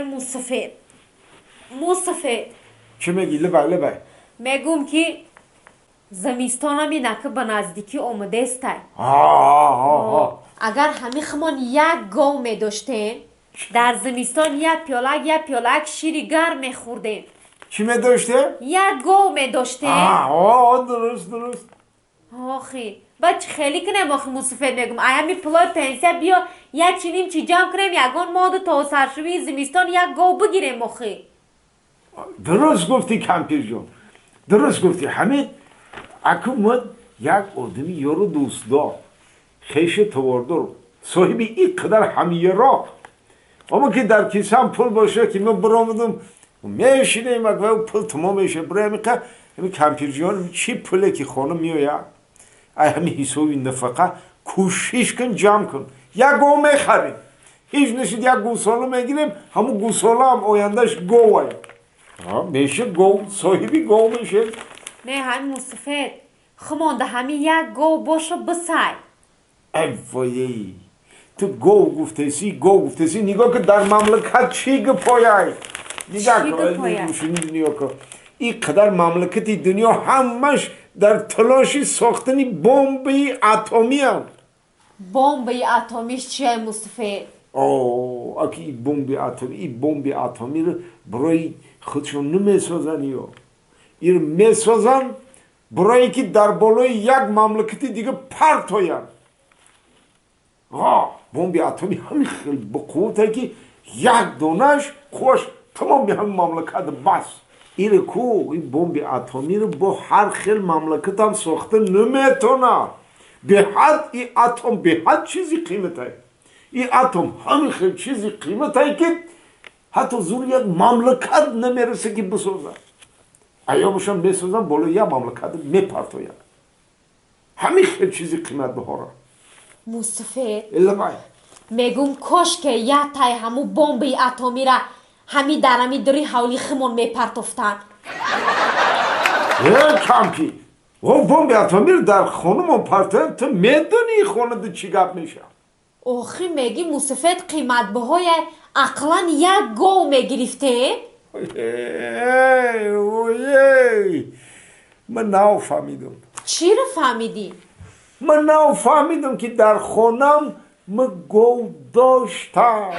موسفید موسفید چی میگی لبای میگم که زمستان مینا که به نزدیکی آمده است. اگر همیخمان یک گاو می داشتیم در زمستان یک پیالک شیر گرم می خوردیم. چی می داشته؟ یک گاو می داشتیم. درست آخی بچه خیلی کنم آخی موسفید میگم ایا می پلای پنسیا بیا یک چینیم چی جمع کنیم یگان مادو تا سرشوی زمستان یک گاو بگیریم آخی. درست گفتی کمپیر جون درست گفتی همین اکو من یک آدمی یارو دوست دار خیش تواردار صاحبی این قدر همیه را اما که در کیسم پول باشه که من برامدم میشینیم اگه پول تمام میشه برای همین کمپیر جون چی پوله که خانم میاید همین حسابی نفقه کوشش کن جمع کن یک گو میخریم هیچ نشید یک گوساله میگیریم همون گوساله هم آیندهش گوه میشه گو صاحبی گو میشه نه همین موسفید خمانده همین یک گو باشه بسای وای تو گو گفتسی نگاه که در مملکت چی گپایه نگاه که این قدر مملکتی دنیا همش در تلاشی ساختنی بمبی اتمی هم بمبی اتمیش چیه موسفید؟ اگه این بمبی اتمی رو برای خودشون نمیسازن یا این میسازن برای که در بالای یک مملکتی دیگه پرت هاین بمبی اتمی همین خیلی به قوته که یک دونش خوش تمام همین مملکت بس این بمبی اتمی رو با هر خیل مملکت هم ساخته نمیتونه به حد این اتم به حد چیزی قیمته این اتم همین خیلی چیزی قیمته که حتی زور یک مملکت نمیرسه که بسازه ایا باشن بسازن بالا یک مملکت میپرتوین همین خیلی چیزی قیمت بهاره موسفید البای میگم کاش که یک تای همو بمبی اتمی را همی درمی داری حولی خمون میپرتفتن کمپی بمبی اتمی رو در خانه من پرتوین تو میدونی خانه ده چی گپ میشه آخی میگی موسفید قیمت بهای اقلا یک گو میگرفته من نو فهمیدم چی رو فهمیدی؟ من نو فهمیدم که در خونم من گو داشتم